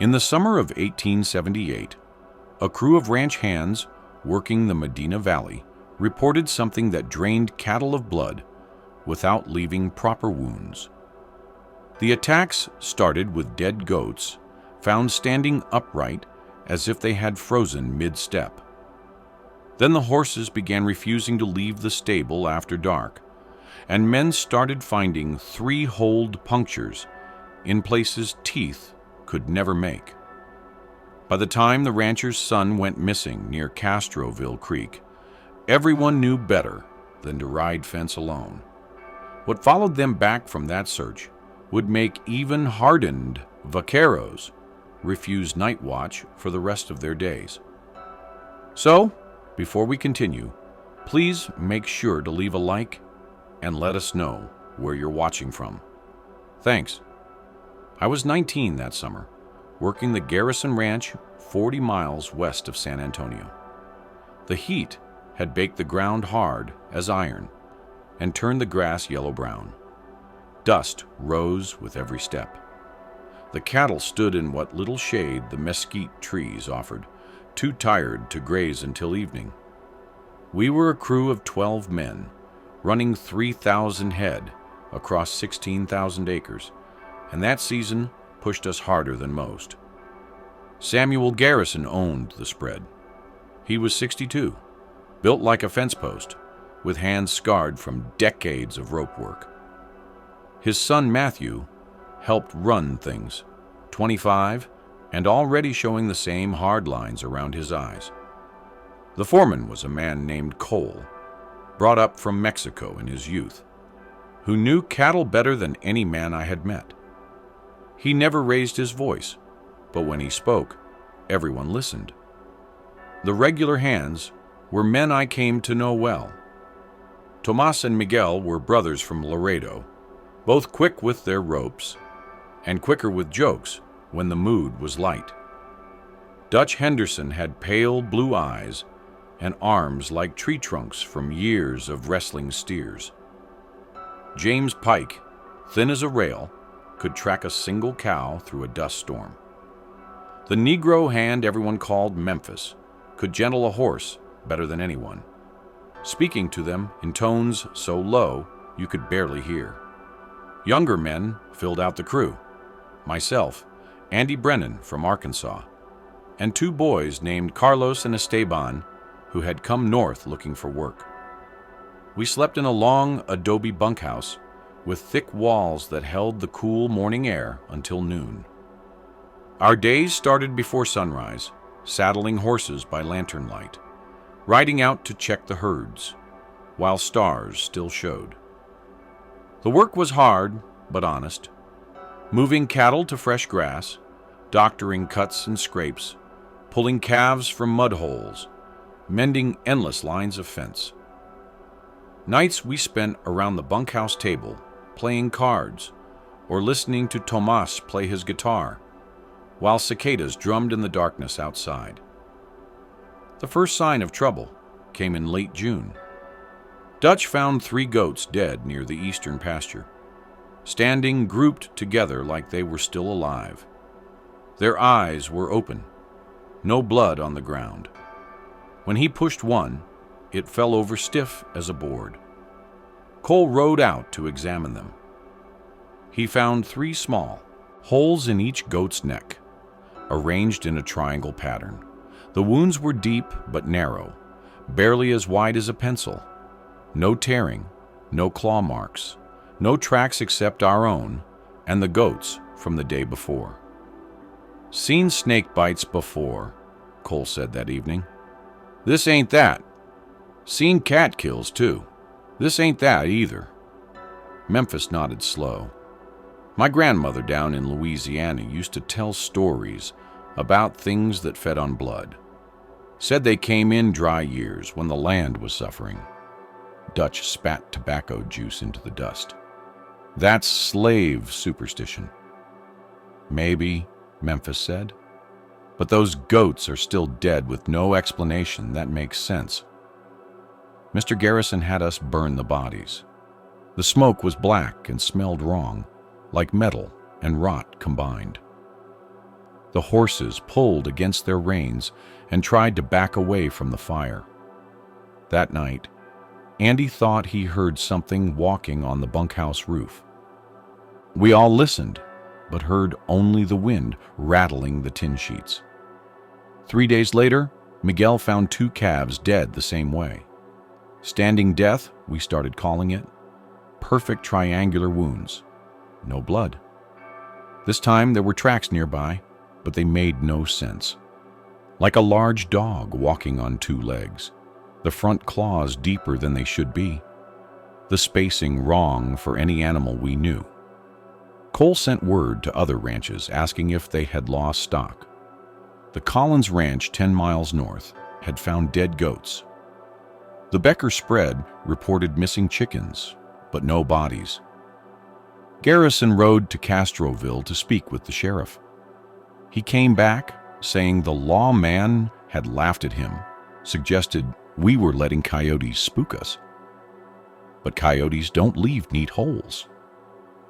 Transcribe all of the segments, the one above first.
In the summer of 1878, a crew of ranch hands working the Medina Valley reported something that drained cattle of blood without leaving proper wounds. The attacks started with dead goats found standing upright as if they had frozen mid-step. Then the horses began refusing to leave the stable after dark, and men started finding 3-holed punctures in places teeth could never make. By the time the rancher's son went missing near Castroville Creek, everyone knew better than to ride fence alone. What followed them back from that search would make even hardened vaqueros refuse night watch for the rest of their days. So, before we continue, please make sure to leave a like and let us know where you're watching from. Thanks. I was 19 that summer, working the Garrison Ranch 40 miles west of San Antonio. The heat had baked the ground hard as iron and turned the grass yellow-brown. Dust rose with every step. The cattle stood in what little shade the mesquite trees offered, too tired to graze until evening. We were a crew of 12 men, running 3,000 head across 16,000 acres, and that season pushed us harder than most. Samuel Garrison owned the spread. He was 62, built like a fence post, with hands scarred from decades of rope work. His son Matthew helped run things, 25, and already showing the same hard lines around his eyes. The foreman was a man named Cole, brought up from Mexico in his youth, who knew cattle better than any man I had met. He never raised his voice, but when he spoke, everyone listened. The regular hands were men I came to know well. Tomas and Miguel were brothers from Laredo, both quick with their ropes and quicker with jokes when the mood was light. Dutch Henderson had pale blue eyes and arms like tree trunks from years of wrestling steers. James Pike, thin as a rail, could track a single cow through a dust storm. The Negro hand everyone called Memphis could gentle a horse better than anyone, speaking to them in tones so low you could barely hear. Younger men filled out the crew: myself, Andy Brennan from Arkansas, and 2 boys named Carlos and Esteban who had come north looking for work. We slept in a long adobe bunkhouse with thick walls that held the cool morning air until noon. Our days started before sunrise, saddling horses by lantern light, riding out to check the herds, while stars still showed. The work was hard, but honest, moving cattle to fresh grass, doctoring cuts and scrapes, pulling calves from mud holes, mending endless lines of fence. Nights we spent around the bunkhouse table, playing cards, or listening to Tomas play his guitar, while cicadas drummed in the darkness outside. The first sign of trouble came in late June. Dutch found 3 goats dead near the eastern pasture, standing grouped together like they were still alive. Their eyes were open, no blood on the ground. When he pushed one, it fell over stiff as a board. Cole rode out to examine them. He found 3 small holes in each goat's neck, arranged in a triangle pattern. The wounds were deep but narrow, barely as wide as a pencil. No tearing, no claw marks, no tracks except our own and the goats from the day before. "Seen snake bites before," Cole said that evening. "This ain't that. Seen cat kills, too. This ain't that either." Memphis nodded slow. My grandmother down in Louisiana used to tell stories about things that fed on blood. Said they came in dry years when the land was suffering. Dutch spat tobacco juice into the dust. "That's slave superstition." "Maybe," Memphis said. "But those goats are still dead with no explanation that makes sense." Mr. Garrison had us burn the bodies. The smoke was black and smelled wrong, like metal and rot combined. The horses pulled against their reins and tried to back away from the fire. That night, Andy thought he heard something walking on the bunkhouse roof. We all listened, but heard only the wind rattling the tin sheets. 3 days later, Miguel found 2 calves dead the same way. Standing death, we started calling it. Perfect triangular wounds. No blood. This time there were tracks nearby, but they made no sense. Like a large dog walking on 2 legs, the front claws deeper than they should be. The spacing wrong for any animal we knew. Cole sent word to other ranches asking if they had lost stock. The Collins Ranch 10 miles north had found dead goats. The Becker spread reported missing chickens, but no bodies. Garrison rode to Castroville to speak with the sheriff. He came back saying the lawman had laughed at him, suggested we were letting coyotes spook us. But coyotes don't leave neat holes.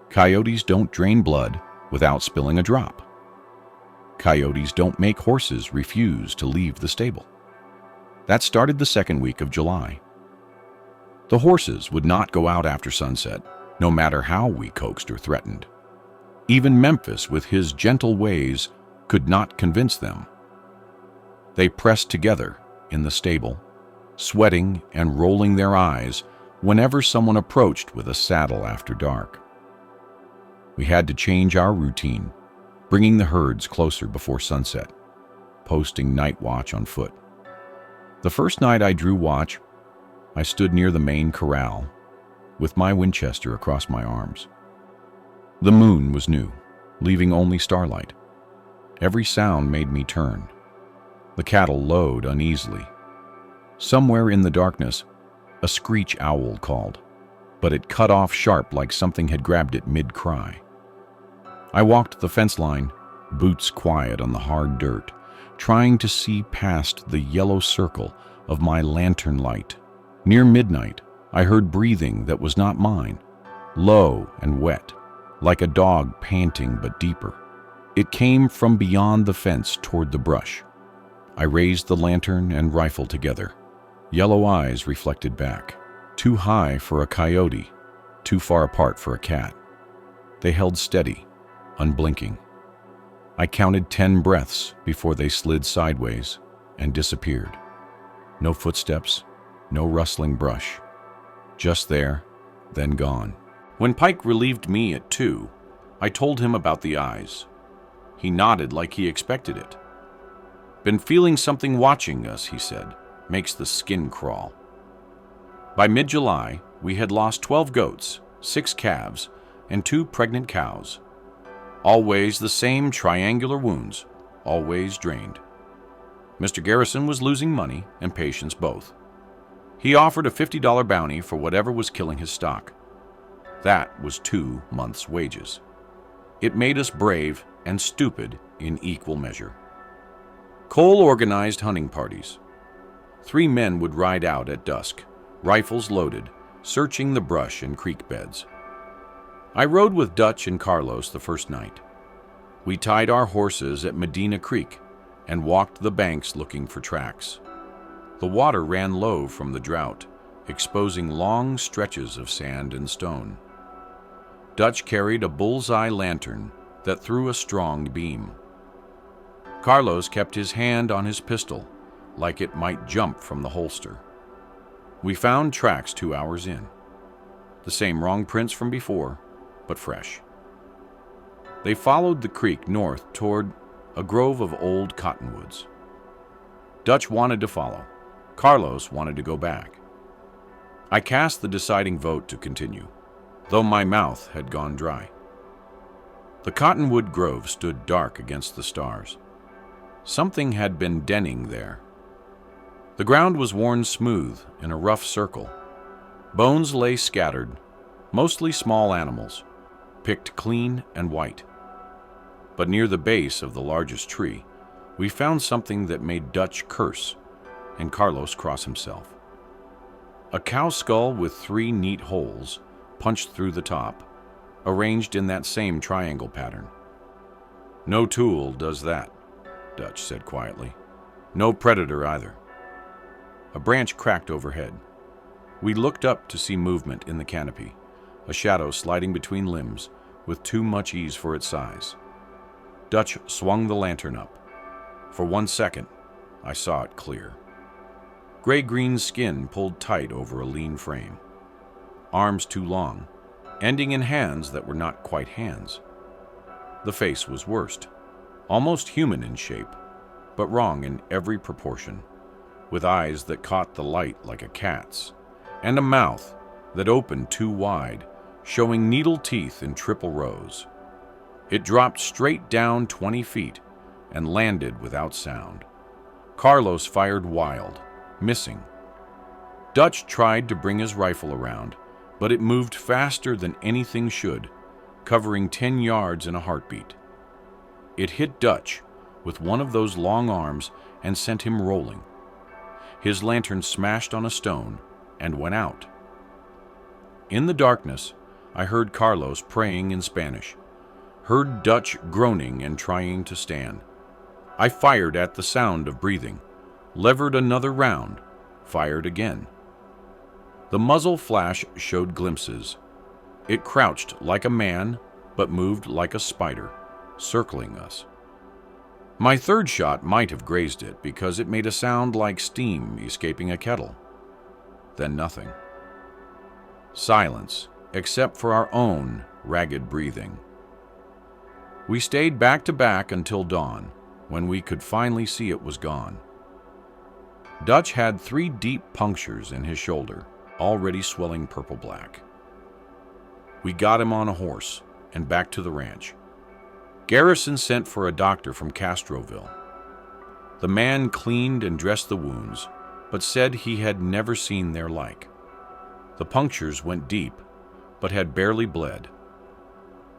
Coyotes don't drain blood without spilling a drop. Coyotes don't make horses refuse to leave the stable. That started the 2nd week of July. The horses would not go out after sunset, no matter how we coaxed or threatened. Even Memphis, with his gentle ways, could not convince them. They pressed together in the stable, sweating and rolling their eyes whenever someone approached with a saddle after dark. We had to change our routine, bringing the herds closer before sunset, posting night watch on foot. The first night I drew watch, I stood near the main corral, with my Winchester across my arms. The moon was new, leaving only starlight. Every sound made me turn. The cattle lowed uneasily. Somewhere in the darkness, a screech owl called, but it cut off sharp like something had grabbed it mid-cry. I walked the fence line, boots quiet on the hard dirt, trying to see past the yellow circle of my lantern light. Near midnight, I heard breathing that was not mine, low and wet, like a dog panting but deeper. It came from beyond the fence toward the brush. I raised the lantern and rifle together. Yellow eyes reflected back, too high for a coyote, too far apart for a cat. They held steady, unblinking. I counted 10 breaths before they slid sideways and disappeared. No footsteps, no rustling brush. Just there, then gone. When Pike relieved me at 2, I told him about the eyes. He nodded like he expected it. "Been feeling something watching us," he said. "Makes the skin crawl." By mid-July, we had lost 12 goats, 6 calves, and 2 pregnant cows. Always the same triangular wounds, always drained. Mr. Garrison was losing money and patience both. He offered a $50 bounty for whatever was killing his stock. That was 2 months' wages. It made us brave and stupid in equal measure. Cole organized hunting parties. 3 men would ride out at dusk, rifles loaded, searching the brush and creek beds. I rode with Dutch and Carlos the first night. We tied our horses at Medina Creek and walked the banks looking for tracks. The water ran low from the drought, exposing long stretches of sand and stone. Dutch carried a bullseye lantern that threw a strong beam. Carlos kept his hand on his pistol, like it might jump from the holster. We found tracks 2 hours in. The same wrong prints from before, but fresh. They followed the creek north toward a grove of old cottonwoods. Dutch wanted to follow. Carlos wanted to go back. I cast the deciding vote to continue, though my mouth had gone dry. The cottonwood grove stood dark against the stars. Something had been denning there. The ground was worn smooth in a rough circle. Bones lay scattered, mostly small animals, picked clean and white. But near the base of the largest tree, we found something that made Dutch curse and Carlos cross himself. A cow skull with 3 neat holes punched through the top, arranged in that same triangle pattern. No tool does that. Dutch said quietly. "No predator either." A branch cracked overhead. We looked up to see movement in the canopy, a shadow sliding between limbs with too much ease for its size. Dutch swung the lantern up. For 1 second, I saw it clear. Gray-green skin pulled tight over a lean frame. Arms too long, ending in hands that were not quite hands. The face was worst, almost human in shape, but wrong in every proportion, with eyes that caught the light like a cat's, and a mouth that opened too wide, showing needle teeth in triple rows. It dropped straight down 20 feet and landed without sound. Carlos fired wild, missing. Dutch tried to bring his rifle around, but it moved faster than anything should, covering 10 yards in a heartbeat. It hit Dutch with one of those long arms and sent him rolling. His lantern smashed on a stone and went out. In the darkness, I heard Carlos praying in Spanish, heard Dutch groaning and trying to stand. I fired at the sound of breathing, levered another round, fired again. The muzzle flash showed glimpses. It crouched like a man, but moved like a spider, circling us. My third shot might have grazed it because it made a sound like steam escaping a kettle. Then nothing. Silence, except for our own ragged breathing. We stayed back to back until dawn, when we could finally see it was gone. Dutch had 3 deep punctures in his shoulder, already swelling purple-black. We got him on a horse and back to the ranch. Garrison sent for a doctor from Castroville. The man cleaned and dressed the wounds, but said he had never seen their like. The punctures went deep, but had barely bled.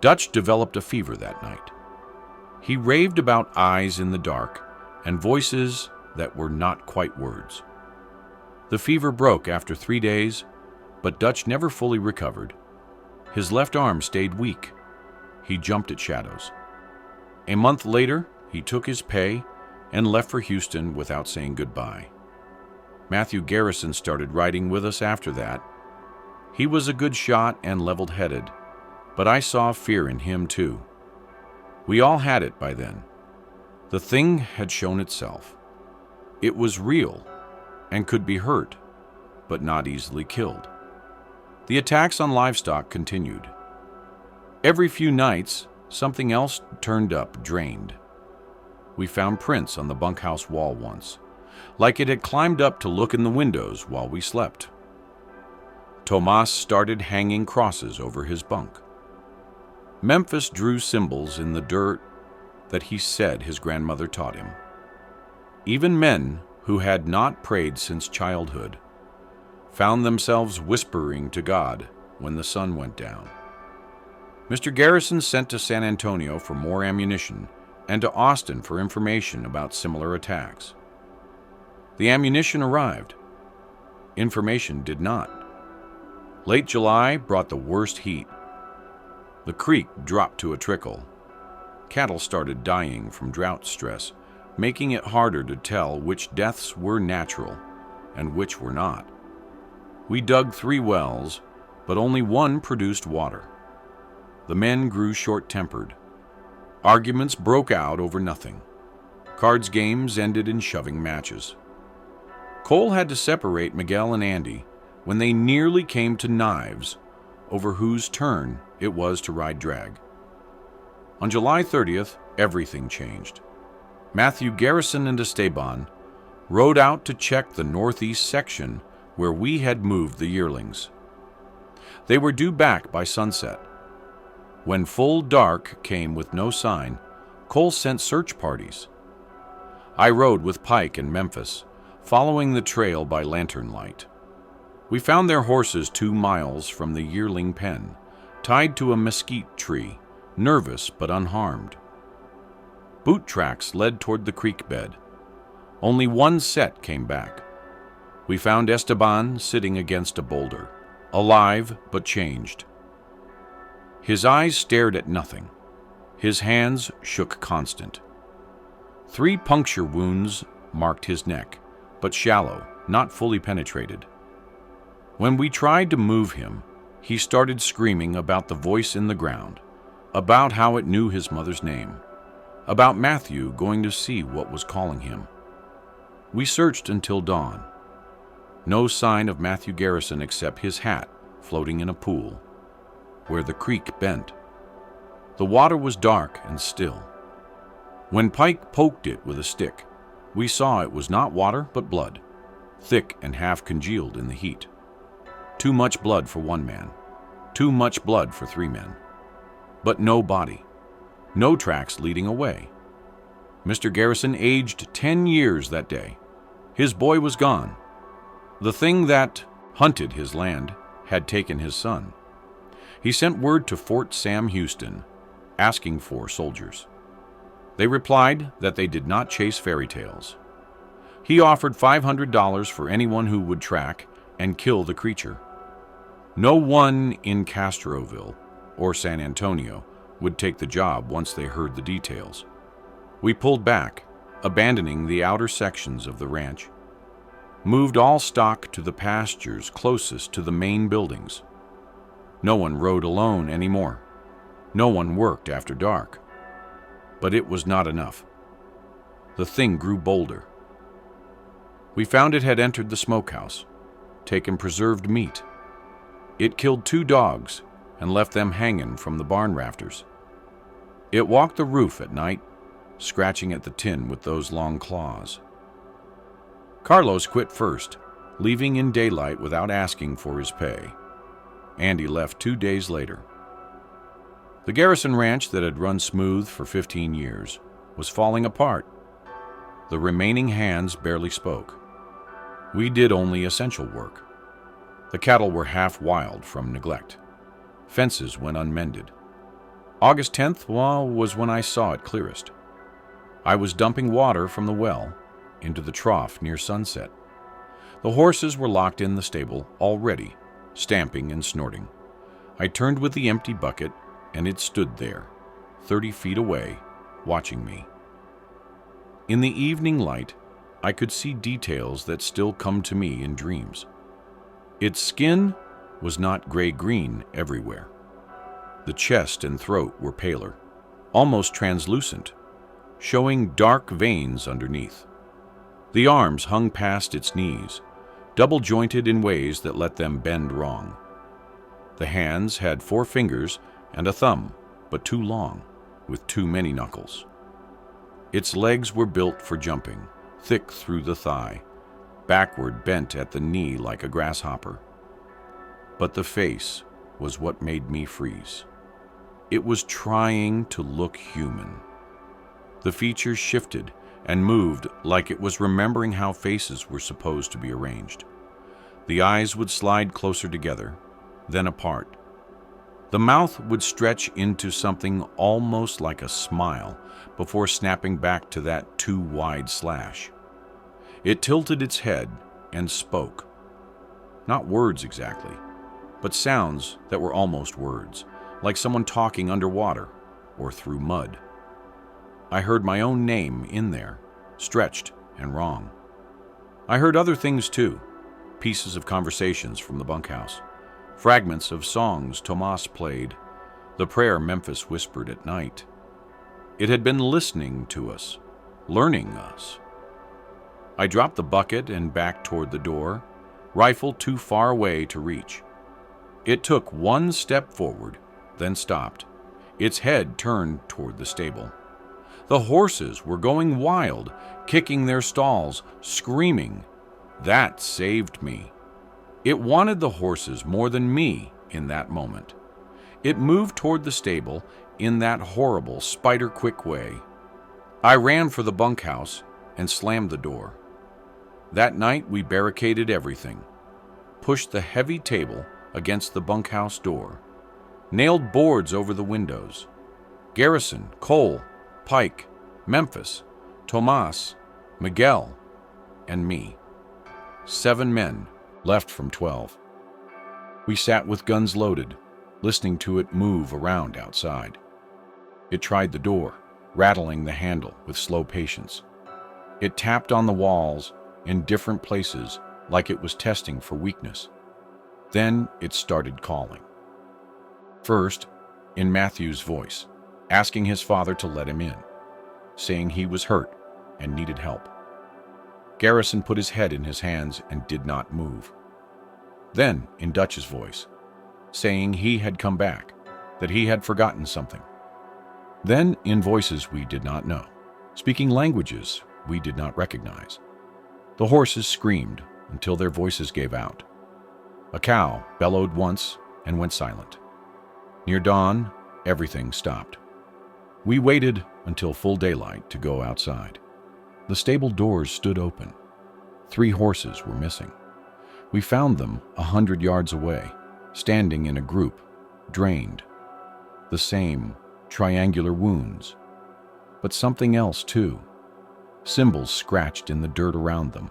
Dutch developed a fever that night. He raved about eyes in the dark and voices that were not quite words. The fever broke after 3 days, but Dutch never fully recovered. His left arm stayed weak. He jumped at shadows. A month later, he took his pay and left for Houston without saying goodbye. Matthew Garrison started riding with us after that. He was a good shot and leveled-headed, but I saw fear in him too. We all had it by then. The thing had shown itself. It was real and could be hurt, but not easily killed. The attacks on livestock continued. Every few nights, something else turned up, drained. We found prints on the bunkhouse wall once, like it had climbed up to look in the windows while we slept. Tomas started hanging crosses over his bunk. Memphis drew symbols in the dirt that he said his grandmother taught him. Even men who had not prayed since childhood found themselves whispering to God when the sun went down. Mr. Garrison sent to San Antonio for more ammunition and to Austin for information about similar attacks. The ammunition arrived. Information did not. Late July brought the worst heat. The creek dropped to a trickle. Cattle started dying from drought stress, making it harder to tell which deaths were natural and which were not. We dug 3 wells, but only one produced water. The men grew short-tempered. Arguments broke out over nothing. Cards games ended in shoving matches. Cole had to separate Miguel and Andy when they nearly came to knives over whose turn it was to ride drag. On July 30th, everything changed. Matthew Garrison and Esteban rode out to check the northeast section where we had moved the yearlings. They were due back by sunset. When full dark came with no sign, Cole sent search parties. I rode with Pike and Memphis, following the trail by lantern light. We found their horses 2 miles from the yearling pen, tied to a mesquite tree, nervous but unharmed. Boot tracks led toward the creek bed. Only one set came back. We found Esteban sitting against a boulder, alive but changed. His eyes stared at nothing. His hands shook constant. 3 puncture wounds marked his neck, but shallow, not fully penetrated. When we tried to move him, he started screaming about the voice in the ground, about how it knew his mother's name, about Matthew going to see what was calling him. We searched until dawn. No sign of Matthew Garrison except his hat floating in a pool, where the creek bent. The water was dark and still. When Pike poked it with a stick, we saw it was not water but blood, thick and half congealed in the heat. Too much blood for one man, too much blood for 3 men. But no body, no tracks leading away. Mr. Garrison aged 10 years that day. His boy was gone. The thing that hunted his land had taken his son. He sent word to Fort Sam Houston, asking for soldiers. They replied that they did not chase fairy tales. He offered $500 for anyone who would track and kill the creature. No one in Castroville or San Antonio would take the job once they heard the details. We pulled back, abandoning the outer sections of the ranch, moved all stock to the pastures closest to the main buildings. No one rode alone anymore. No one worked after dark. But it was not enough. The thing grew bolder. We found it had entered the smokehouse, taken preserved meat. It killed 2 dogs and left them hanging from the barn rafters. It walked the roof at night, scratching at the tin with those long claws. Carlos quit first, leaving in daylight without asking for his pay. Andy left 2 days later. The Garrison Ranch that had run smooth for 15 years was falling apart. The remaining hands barely spoke. We did only essential work. The cattle were half wild from neglect. Fences went unmended. August 10th was when I saw it clearest. I was dumping water from the well into the trough near sunset. The horses were locked in the stable already, stamping and snorting. I turned with the empty bucket, and it stood there, 30 feet away, watching me. In the evening light, I could see details that still come to me in dreams. Its skin was not gray-green everywhere. The chest and throat were paler, almost translucent, showing dark veins underneath. The arms hung past its knees, double-jointed in ways that let them bend wrong. The hands had 4 fingers and a thumb, but too long, with too many knuckles. Its legs were built for jumping, thick through the thigh, backward bent at the knee like a grasshopper. But the face was what made me freeze. It was trying to look human. The features shifted and moved like it was remembering how faces were supposed to be arranged. The eyes would slide closer together, then apart. The mouth would stretch into something almost like a smile before snapping back to that too wide slash. It tilted its head and spoke. Not words exactly, but sounds that were almost words, like someone talking underwater or through mud. I heard my own name in there, stretched and wrong. I heard other things too, pieces of conversations from the bunkhouse, fragments of songs Tomas played, the prayer Memphis whispered at night. It had been listening to us, learning us. I dropped the bucket and backed toward the door, rifle too far away to reach. It took 1 step forward, then stopped. Its head turned toward the stable. The horses were going wild, kicking their stalls, screaming. That saved me. It wanted the horses more than me in that moment. It moved toward the stable in that horrible, spider-quick way. I ran for the bunkhouse and slammed the door. That night we barricaded everything, pushed the heavy table against the bunkhouse door, nailed boards over the windows. Garrison, Cole, Pike, Memphis, Tomas, Miguel, and me. 7 men, left from 12. We sat with guns loaded, listening to it move around outside. It tried the door, rattling the handle with slow patience. It tapped on the walls in different places like it was testing for weakness. Then it started calling. First, in Matthew's voice, asking his father to let him in, saying he was hurt and needed help. Garrison put his head in his hands and did not move. Then, in Dutch's voice, saying he had come back, that he had forgotten something. Then, in voices we did not know, speaking languages we did not recognize. The horses screamed until their voices gave out. A cow bellowed once and went silent. Near dawn, everything stopped. We waited until full daylight to go outside. The stable doors stood open. 3 horses were missing. We found them 100 yards away, standing in a group, drained. The same triangular wounds, but something else too. Symbols scratched in the dirt around them,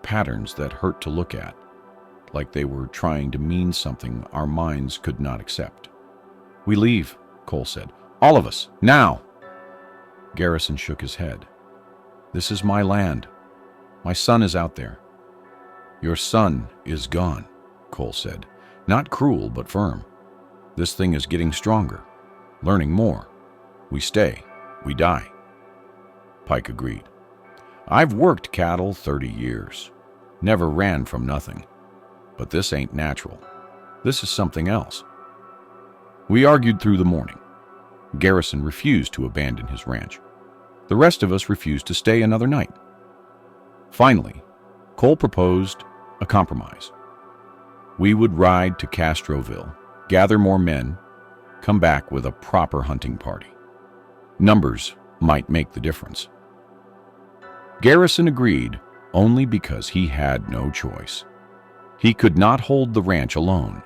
patterns that hurt to look at, like they were trying to mean something our minds could not accept. "We leave," Cole said. "All of us, now!" Garrison shook his head. "This is my land. My son is out there." "Your son is gone," Cole said, not cruel but firm. "This thing is getting stronger, learning more. We stay, we die." Pike agreed. "I've worked cattle 30 years, never ran from nothing. But this ain't natural. This is something else." We argued through the morning. Garrison refused to abandon his ranch. The rest of us refused to stay another night. Finally, Cole proposed a compromise. We would ride to Castroville, gather more men, come back with a proper hunting party. Numbers might make the difference. Garrison agreed only because he had no choice. He could not hold the ranch alone.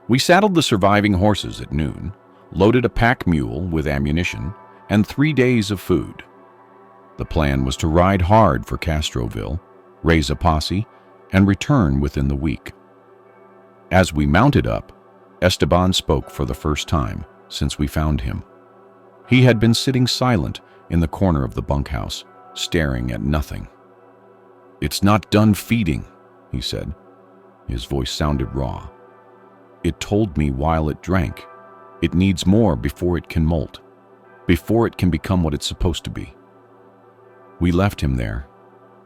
We saddled the surviving horses at noon, loaded a pack mule with ammunition, and 3 days of food. The plan was to ride hard for Castroville, raise a posse, and return within the week. As we mounted up, Esteban spoke for the first time since we found him. He had been sitting silent in the corner of the bunkhouse, staring at nothing. "It's not done feeding," he said. His voice sounded raw. "It told me while it drank. It needs more before it can molt, before it can become what it's supposed to be." We left him there.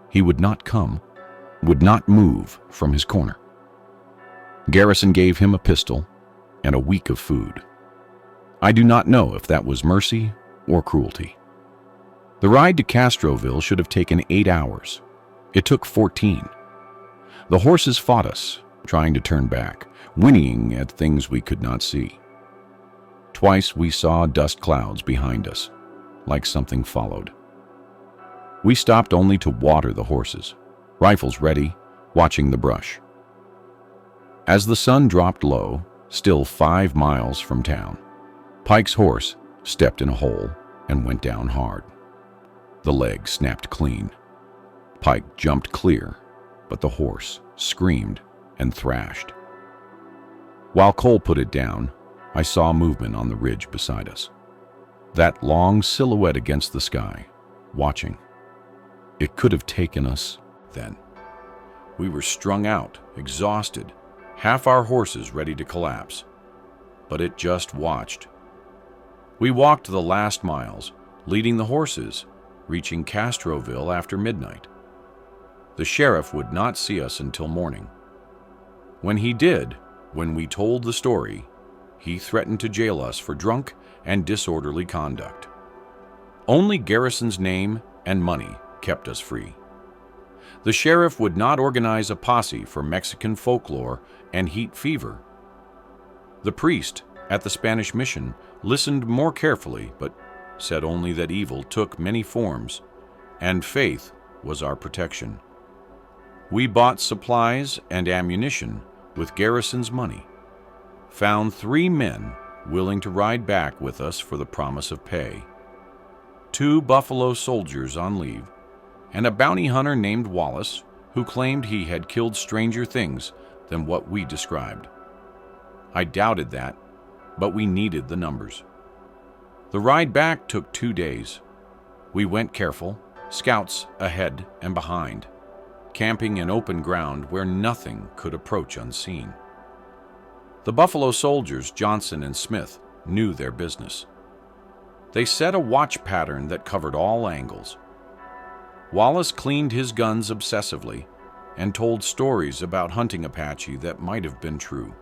He would not come, would not move from his corner. Garrison gave him a pistol and a week of food. I do not know if that was mercy or cruelty. The ride to Castroville should have taken 8 hours. It took 14. The horses fought us, trying to turn back, whinnying at things we could not see. Twice we saw dust clouds behind us, like something followed. We stopped only to water the horses, rifles ready, watching the brush. As the sun dropped low, still 5 miles from town, Pike's horse stepped in a hole and went down hard. The leg snapped clean. Pike jumped clear, but the horse screamed and thrashed. While Cole put it down, I saw movement on the ridge beside us. That long silhouette against the sky, watching. It could have taken us then. We were strung out, exhausted, half our horses ready to collapse. But it just watched. We walked the last miles, leading the horses, reaching Castroville after midnight. The sheriff would not see us until morning. When he did, when we told the story, he threatened to jail us for drunk and disorderly conduct. Only Garrison's name and money kept us free. The sheriff would not organize a posse for Mexican folklore and heat fever. The priest at the Spanish mission listened more carefully, but said only that evil took many forms, and faith was our protection. We bought supplies and ammunition with Garrison's money, found 3 men willing to ride back with us for the promise of pay, 2 buffalo soldiers on leave, and a bounty hunter named Wallace who claimed he had killed stranger things than what we described. I doubted that, but we needed the numbers. The ride back took 2 days. We went careful, scouts ahead and behind, camping in open ground where nothing could approach unseen. The Buffalo soldiers, Johnson and Smith, knew their business. They set a watch pattern that covered all angles. Wallace cleaned his guns obsessively and told stories about hunting Apache that might have been true.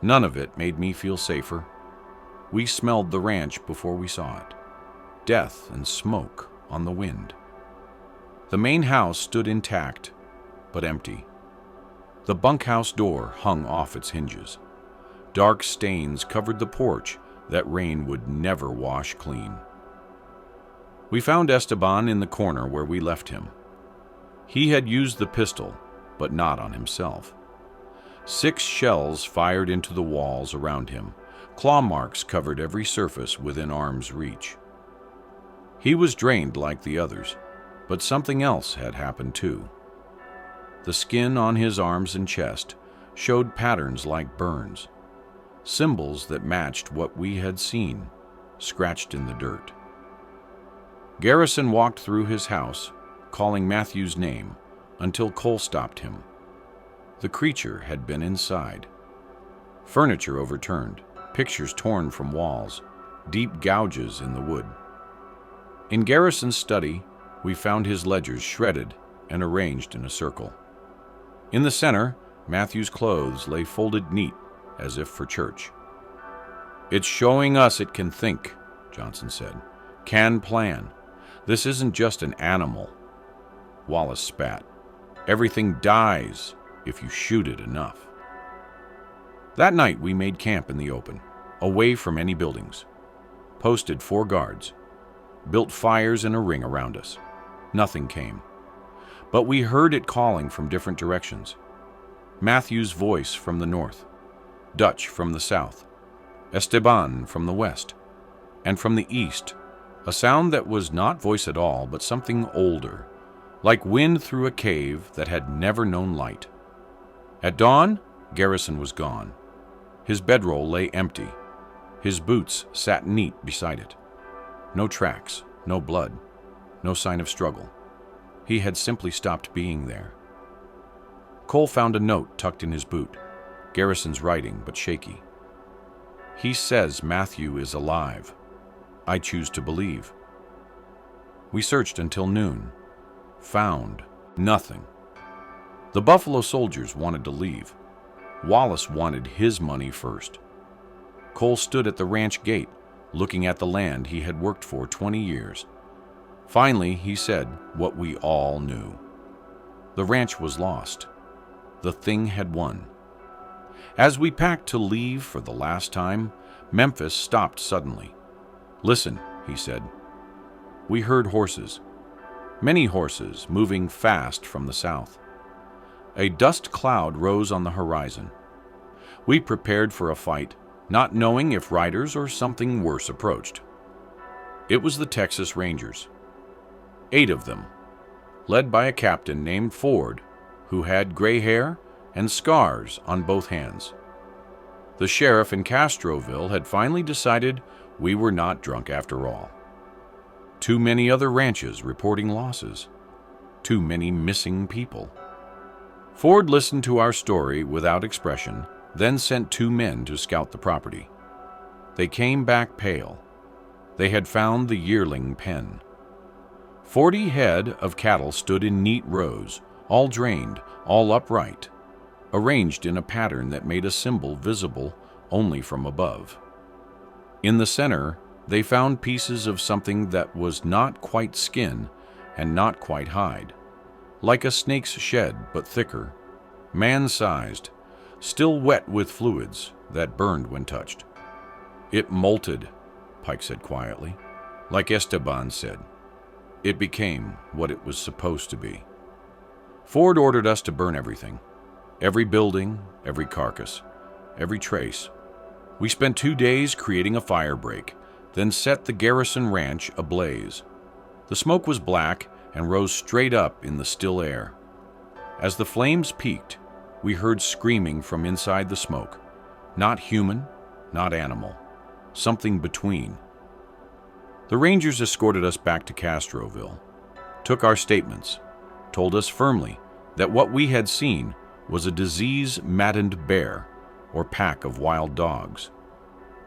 None of it made me feel safer. We smelled the ranch before we saw it. Death and smoke on the wind. The main house stood intact, but empty. The bunkhouse door hung off its hinges. Dark stains covered the porch that rain would never wash clean. We found Esteban in the corner where we left him. He had used the pistol, but not on himself. 6 shells fired into the walls around him. Claw marks covered every surface within arm's reach. He was drained like the others, but something else had happened too. The skin on his arms and chest showed patterns like burns, symbols that matched what we had seen, scratched in the dirt. Garrison walked through his house, calling Matthew's name, until Cole stopped him. The creature had been inside. Furniture overturned, pictures torn from walls, deep gouges in the wood. In Garrison's study, we found his ledgers shredded and arranged in a circle. In the center, Matthew's clothes lay folded neat, as if for church. "It's showing us it can think," Johnson said. "Can plan. This isn't just an animal." Wallace spat. "Everything dies if you shoot it enough." That night we made camp in the open, away from any buildings. Posted 4 guards. Built fires in a ring around us. Nothing came. But we heard it calling from different directions. Matthew's voice from the north, Dutch from the south, Esteban from the west, and from the east, a sound that was not voice at all, but something older, like wind through a cave that had never known light. At dawn, Garrison was gone. His bedroll lay empty. His boots sat neat beside it. No tracks, no blood, no sign of struggle. He had simply stopped being there. Cole found a note tucked in his boot, Garrison's writing, but shaky. "He says Matthew is alive. I choose to believe." We searched until noon. Found nothing. The Buffalo soldiers wanted to leave. Wallace wanted his money first. Cole stood at the ranch gate, looking at the land he had worked for 20 years. Finally, he said what we all knew. The ranch was lost. The thing had won. As we packed to leave for the last time, Memphis stopped suddenly. "Listen," he said. We heard horses. Many horses moving fast from the south. A dust cloud rose on the horizon. We prepared for a fight, not knowing if riders or something worse approached. It was the Texas Rangers. 8 of them, led by a captain named Ford, who had gray hair and scars on both hands. The sheriff in Castroville had finally decided we were not drunk after all. Too many other ranches reporting losses. Too many missing people. Ford listened to our story without expression, then sent 2 men to scout the property. They came back pale. They had found the yearling pen. 40 head of cattle stood in neat rows, all drained, all upright, arranged in a pattern that made a symbol visible only from above. In the center, they found pieces of something that was not quite skin and not quite hide, like a snake's shed but thicker, man-sized, still wet with fluids that burned when touched. "It molted," Pike said quietly, like Esteban said. "It became what it was supposed to be." Ford ordered us to burn everything. Every building, every carcass, every trace. We spent 2 days creating a fire break, then set the Garrison Ranch ablaze. The smoke was black and rose straight up in the still air. As the flames peaked, we heard screaming from inside the smoke. Not human, not animal. Something between. The Rangers escorted us back to Castroville, took our statements, told us firmly that what we had seen was a disease-maddened bear or pack of wild dogs.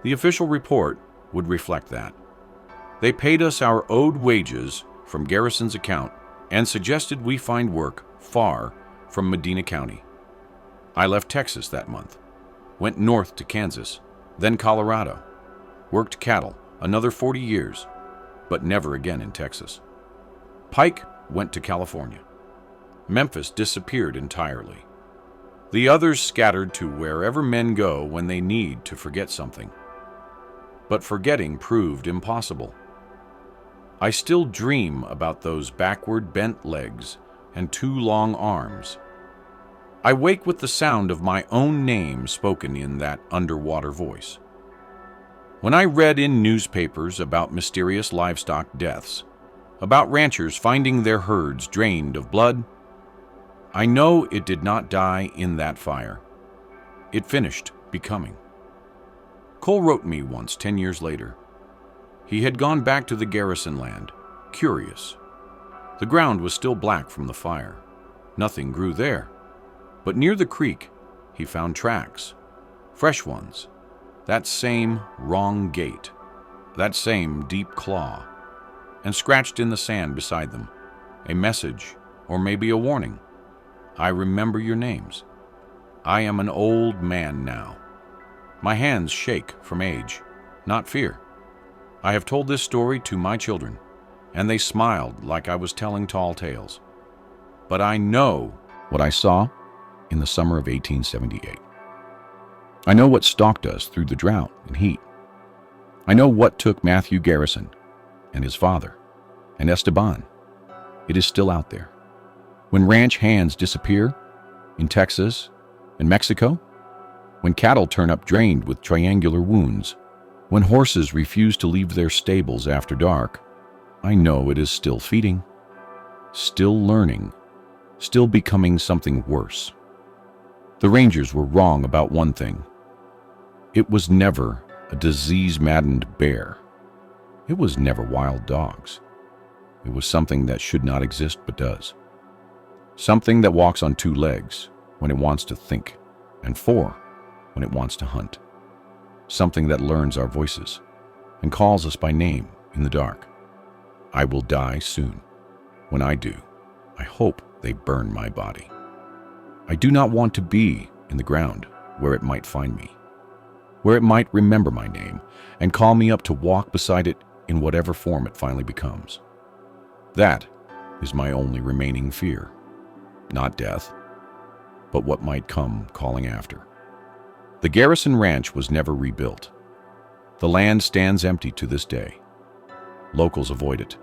The official report would reflect that. They paid us our owed wages from Garrison's account and suggested we find work far from Medina County. I left Texas that month, went north to Kansas, then Colorado, worked cattle another 40 years, but never again in Texas. Pike went to California. Memphis disappeared entirely. The others scattered to wherever men go when they need to forget something. But forgetting proved impossible. I still dream about those backward bent legs and 2 long arms. I wake with the sound of my own name spoken in that underwater voice. When I read in newspapers about mysterious livestock deaths, about ranchers finding their herds drained of blood, I know it did not die in that fire. It finished becoming. Cole wrote me once 10 years later. He had gone back to the Garrison land, curious. The ground was still black from the fire. Nothing grew there. But near the creek, he found tracks, fresh ones, that same wrong gait, that same deep claw, and scratched in the sand beside them, a message or maybe a warning. I remember your names. I am an old man now. My hands shake from age, not fear. I have told this story to my children, and they smiled like I was telling tall tales. But I know what I saw in the summer of 1878. I know what stalked us through the drought and heat. I know what took Matthew Garrison and his father and Esteban. It is still out there. When ranch hands disappear in Texas and Mexico, when cattle turn up drained with triangular wounds, when horses refuse to leave their stables after dark, I know it is still feeding, still learning, still becoming something worse. The Rangers were wrong about one thing. It was never a disease-maddened bear. It was never wild dogs. It was something that should not exist but does. Something that walks on 2 legs when it wants to think, and 4 when it wants to hunt. Something that learns our voices and calls us by name in the dark. I will die soon. When I do, I hope they burn my body. I do not want to be in the ground where it might find me, where it might remember my name and call me up to walk beside it in whatever form it finally becomes. That is my only remaining fear. Not death, but what might come calling after. The Garrison Ranch was never rebuilt. The land stands empty to this day. Locals avoid it.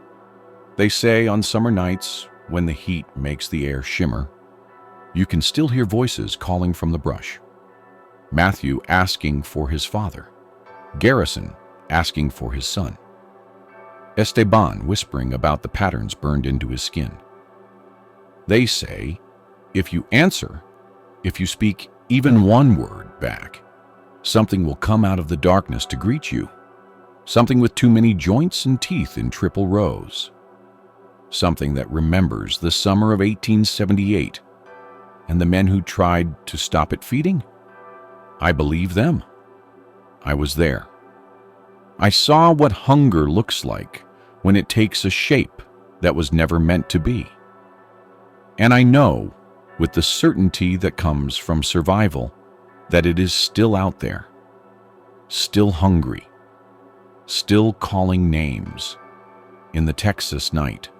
They say on summer nights, when the heat makes the air shimmer, you can still hear voices calling from the brush. Matthew asking for his father. Garrison asking for his son. Esteban whispering about the patterns burned into his skin. They say, if you answer, if you speak even one word back, something will come out of the darkness to greet you. Something with too many joints and teeth in triple rows. Something that remembers the summer of 1878 and the men who tried to stop it feeding. I believe them. I was there. I saw what hunger looks like when it takes a shape that was never meant to be. And I know, with the certainty that comes from survival, that it is still out there, still hungry, still calling names in the Texas night.